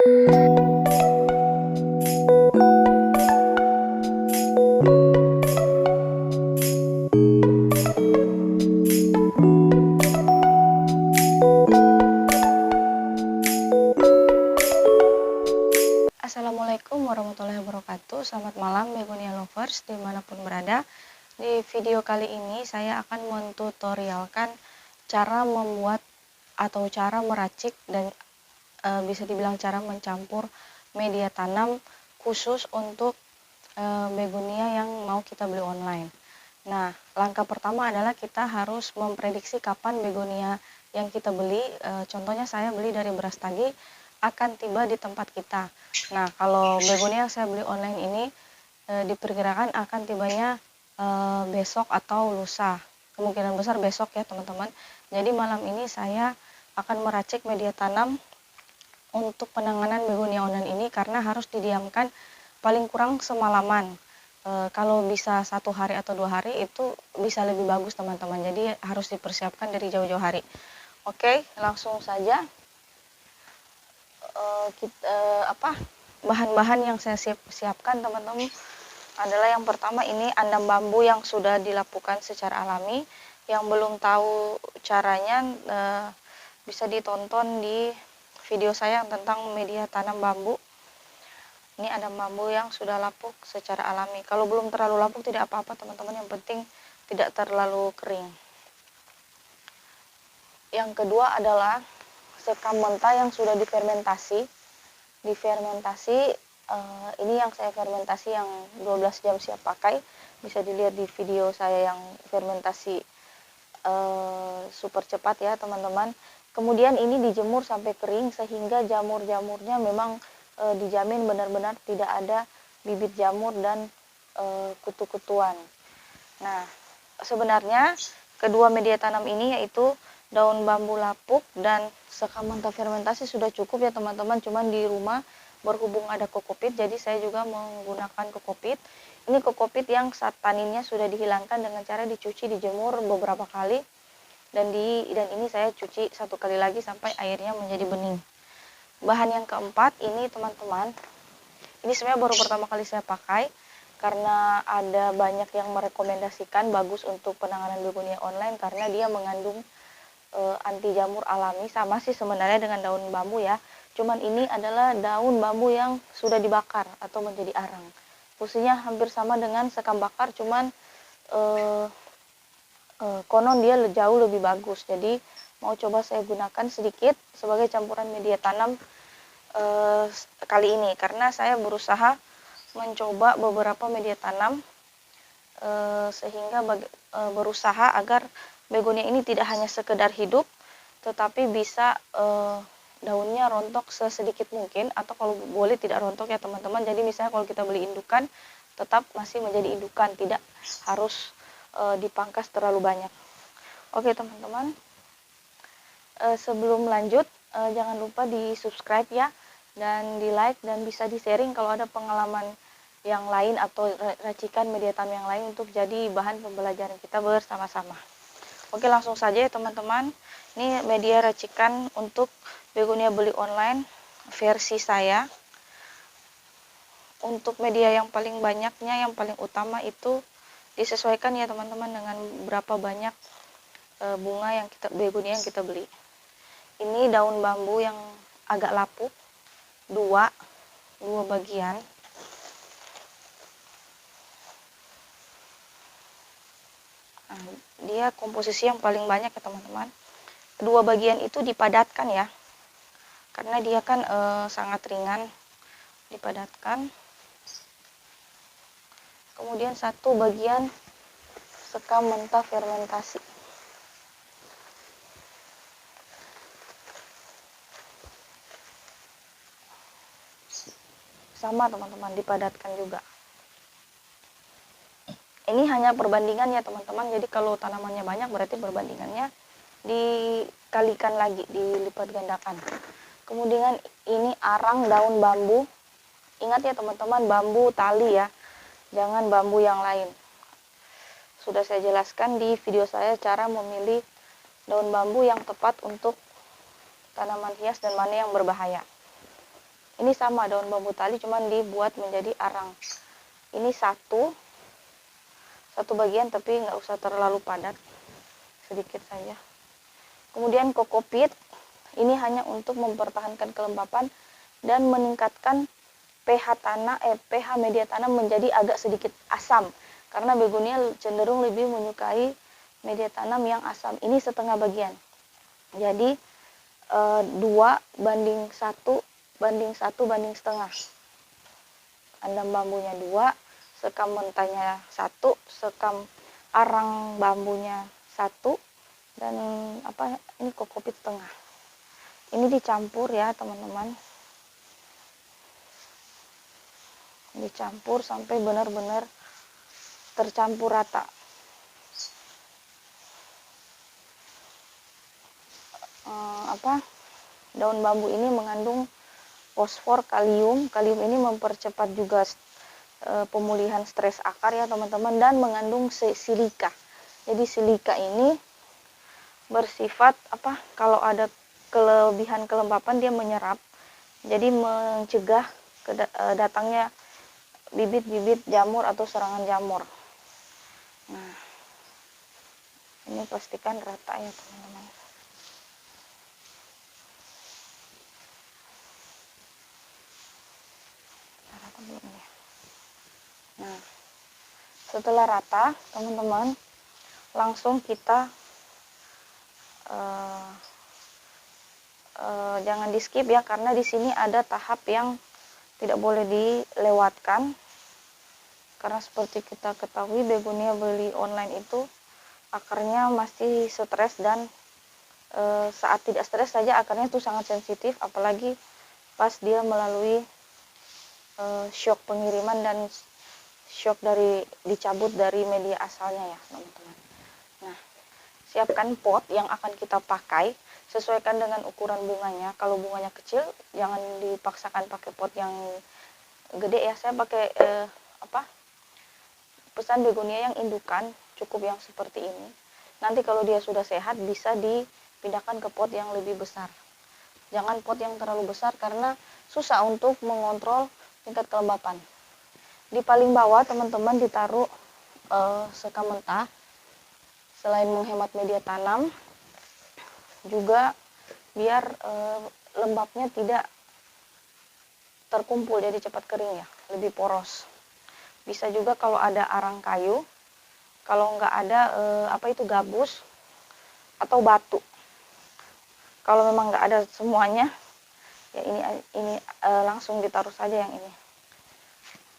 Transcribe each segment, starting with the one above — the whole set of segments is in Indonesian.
Assalamualaikum warahmatullahi wabarakatuh. Selamat malam begonia lovers dimanapun berada. Di video kali ini saya akan mentutorialkan cara membuat atau cara meracik dan bisa dibilang cara mencampur media tanam khusus untuk begonia yang mau kita beli online. Nah, langkah pertama adalah kita harus memprediksi kapan begonia yang kita beli. Contohnya saya beli dari Brastagi akan tiba di tempat kita. Nah, kalau begonia yang saya beli online ini diperkirakan akan tibanya besok atau lusa. Kemungkinan besar besok ya teman-teman. Jadi malam ini saya akan meracik media tanam untuk penanganan begonia online ini karena harus didiamkan paling kurang semalaman. Kalau bisa 1 hari atau 2 hari itu bisa lebih bagus teman-teman. Jadi harus dipersiapkan dari jauh-jauh hari. Oke, langsung saja. Bahan-bahan yang saya siapkan teman-teman adalah yang pertama ini andam bambu yang sudah dilapukan secara alami. Yang belum tahu caranya bisa ditonton di video saya tentang media tanam bambu. Ini andam bambu yang sudah lapuk secara alami. Kalau belum terlalu lapuk tidak apa-apa teman-teman, yang penting tidak terlalu kering. Yang kedua adalah sekam mentah yang sudah difermentasi. Ini yang saya fermentasi yang 12 jam siap pakai. Bisa dilihat di video saya yang fermentasi super cepat ya teman-teman. Kemudian ini dijemur sampai kering sehingga jamur-jamurnya memang dijamin benar-benar tidak ada bibit jamur dan kutu-kutuan. Nah, sebenarnya kedua media tanam ini yaitu daun bambu lapuk dan sekam mentah fermentasi sudah cukup ya teman-teman. Cuman di rumah berhubung ada kokopit, jadi saya juga menggunakan kokopit. Ini kokopit yang taninnya sudah dihilangkan dengan cara dicuci, dijemur beberapa kali, dan ini saya cuci 1 kali lagi sampai airnya menjadi bening. Bahan yang keempat ini teman-teman, ini sebenarnya baru pertama kali saya pakai karena ada banyak yang merekomendasikan bagus untuk penanganan begonia online karena dia mengandung anti jamur alami. Sama sih sebenarnya dengan daun bambu ya, cuman ini adalah daun bambu yang sudah dibakar atau menjadi arang. Fungsinya hampir sama dengan sekam bakar, cuman konon dia jauh lebih bagus. Jadi mau coba saya gunakan sedikit sebagai campuran media tanam kali ini karena saya berusaha mencoba beberapa media tanam sehingga berusaha agar begonia ini tidak hanya sekedar hidup, tetapi bisa daunnya rontok sesedikit mungkin, atau kalau boleh tidak rontok ya teman-teman. Jadi misalnya kalau kita beli indukan, tetap masih menjadi indukan, tidak harus dipangkas terlalu banyak. Oke teman-teman, sebelum lanjut jangan lupa di subscribe ya, dan di like, dan bisa di sharing kalau ada pengalaman yang lain atau racikan media tanam yang lain untuk jadi bahan pembelajaran kita bersama-sama. Oke, langsung saja ya teman-teman. Ini media racikan untuk begonia beli online versi saya. Untuk media yang paling banyaknya, yang paling utama itu disesuaikan ya teman-teman dengan berapa banyak bunga begonia yang kita beli. Ini daun bambu yang agak lapuk, dua bagian. Nah, dia komposisi yang paling banyak ya teman-teman. Kedua bagian itu dipadatkan ya, karena dia kan sangat ringan, dipadatkan. Kemudian 1 bagian sekam mentah fermentasi. Sama teman-teman, dipadatkan juga. Ini hanya perbandingan ya teman-teman, jadi kalau tanamannya banyak berarti perbandingannya dikalikan lagi, dilipat gandakan. Kemudian ini arang daun bambu. Ingat ya teman-teman, bambu tali ya, jangan bambu yang lain. Sudah saya jelaskan di video saya cara memilih daun bambu yang tepat untuk tanaman hias dan mana yang berbahaya. Ini sama daun bambu tali, cuman dibuat menjadi arang. Ini satu bagian, tapi nggak usah terlalu padat, sedikit saja. Kemudian kokopit, ini hanya untuk mempertahankan kelembapan dan meningkatkan pH tanah, pH media tanah menjadi agak sedikit asam, karena begonia cenderung lebih menyukai media tanam yang asam. Ini setengah bagian, jadi 2:1:1:1. Andam bambunya 2, sekam mentahnya 1, sekam arang bambunya 1, dan ini kokopit setengah. Ini dicampur ya teman-teman, dicampur sampai benar-benar tercampur rata. Daun bambu ini mengandung fosfor, kalium. Kalium ini mempercepat juga pemulihan stres akar ya teman-teman, dan mengandung silika. Jadi silika ini bersifat kalau ada kelebihan kelembapan dia menyerap, jadi mencegah datangnya bibit-bibit jamur atau serangan jamur. Nah, ini pastikan rata ya teman-teman. Nah, setelah rata teman-teman, langsung kita jangan di skip ya, karena di sini ada tahap yang tidak boleh dilewatkan. Karena seperti kita ketahui, begonia beli online itu akarnya masih stres, dan saat tidak stres saja akarnya itu sangat sensitif, apalagi pas dia melalui shock pengiriman dan shock dari dicabut dari media asalnya ya teman-teman. Nah, siapkan pot yang akan kita pakai, sesuaikan dengan ukuran bunganya. Kalau bunganya kecil, jangan dipaksakan pakai pot yang gede ya. Saya pakai pesan begonia yang indukan, cukup yang seperti ini. Nanti kalau dia sudah sehat, bisa dipindahkan ke pot yang lebih besar. Jangan pot yang terlalu besar, karena susah untuk mengontrol tingkat kelembapan. Di paling bawah teman-teman ditaruh sekam mentah. Selain menghemat media tanam, juga biar lembabnya tidak terkumpul, jadi cepat kering ya, lebih poros. Bisa juga kalau ada arang kayu, kalau nggak ada gabus atau batu. Kalau memang nggak ada semuanya, ya ini langsung ditaruh saja yang ini.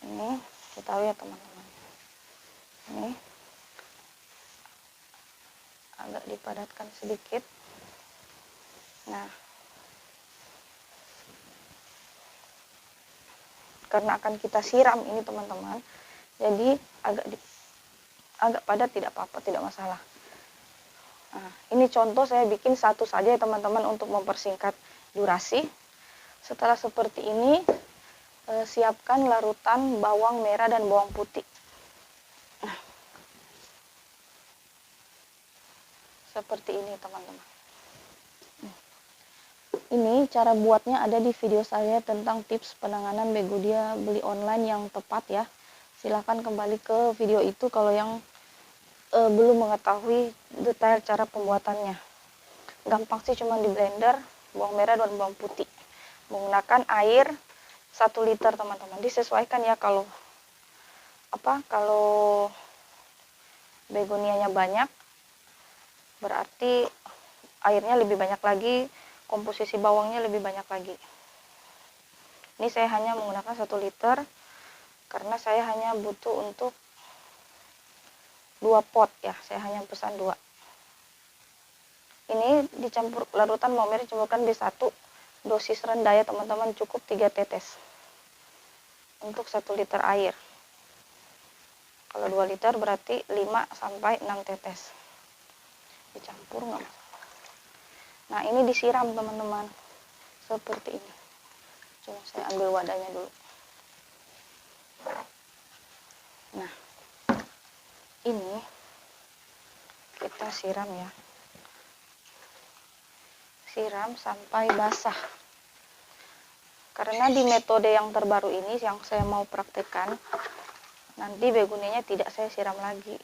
Ini ditaruh ya teman-teman. Ini agak dipadatkan sedikit. Nah, karena akan kita siram ini teman-teman, jadi agak padat tidak apa-apa, tidak masalah. Nah, ini contoh saya bikin satu saja ya teman-teman, untuk mempersingkat durasi. Setelah seperti ini, siapkan larutan bawang merah dan bawang putih. Nah, seperti ini teman-teman. Ini cara buatnya ada di video saya tentang tips penanganan begonia beli online yang tepat ya. Silahkan kembali ke video itu kalau yang belum mengetahui detail cara pembuatannya. Gampang sih, cuma di blender bawang merah dan bawang putih. Menggunakan air 1 liter teman-teman. Disesuaikan ya, kalau begonianya banyak berarti airnya lebih banyak lagi, komposisi bawangnya lebih banyak lagi. Ini saya hanya menggunakan 1 liter karena saya hanya butuh untuk 2 pot ya, saya hanya pesan 2. Ini dicampur larutan bawang merah, campurkan di 1 dosis rendah ya teman-teman, cukup 3 tetes untuk 1 liter air. Kalau 2 liter berarti 5-6 tetes. Dicampur nggak masalah. Nah, ini disiram teman-teman seperti ini. Coba saya ambil wadahnya dulu. Nah, ini kita siram ya, siram sampai basah. Karena di metode yang terbaru ini yang saya mau praktekkan, nanti begonianya tidak saya siram lagi.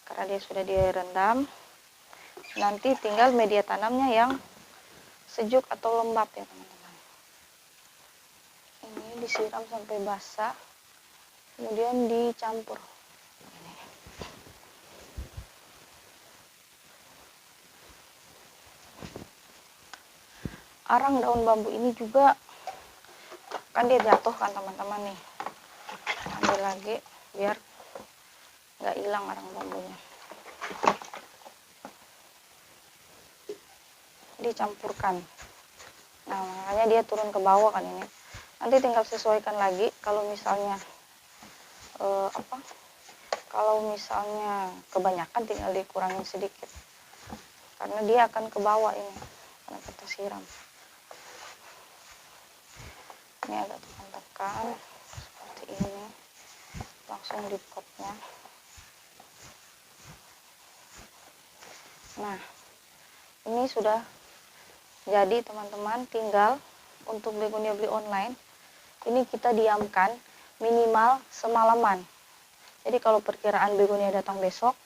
Karena dia sudah direndam, nanti tinggal media tanamnya yang sejuk atau lembab ya teman-teman. Ini disiram sampai basah, kemudian dicampur. Arang daun bambu ini juga kan dia jatuh kan teman-teman nih. Ambil lagi biar nggak hilang arang bambunya. Dicampurkan. Nah, makanya dia turun ke bawah kan ini. Nanti tinggal sesuaikan lagi kalau misalnya kalau misalnya kebanyakan tinggal dikurangin sedikit. Karena dia akan ke bawah ini karena kita siram. Ini agak tekan-tekan seperti ini, langsung di potnya. Nah, ini sudah jadi teman-teman. Tinggal untuk begonia beli online ini kita diamkan minimal semalaman. Jadi kalau perkiraan begonia datang besok,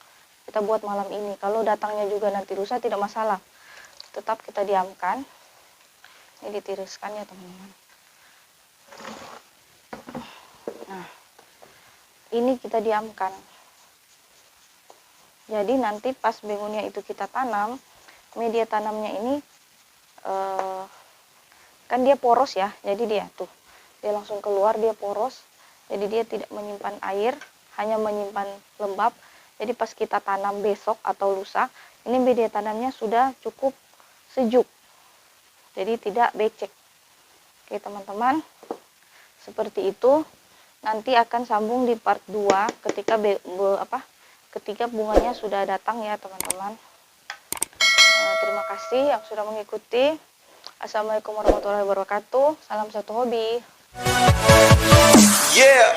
kita buat malam ini. Kalau datangnya juga nanti lusa tidak masalah, tetap kita diamkan. Ini ditiriskan ya teman-teman. Nah, ini kita diamkan. Jadi nanti pas begonia itu kita tanam, media tanamnya ini kan dia poros ya. Jadi dia langsung keluar, dia poros. Jadi dia tidak menyimpan air, hanya menyimpan lembab. Jadi pas kita tanam besok atau lusa, ini media tanamnya sudah cukup sejuk. Jadi tidak becek. Oke teman-teman, seperti itu. Nanti akan sambung di part 2 ketika ketika bunganya sudah datang ya teman-teman. Terima kasih yang sudah mengikuti. Assalamualaikum warahmatullahi wabarakatuh. Salam satu hobi. Yeah.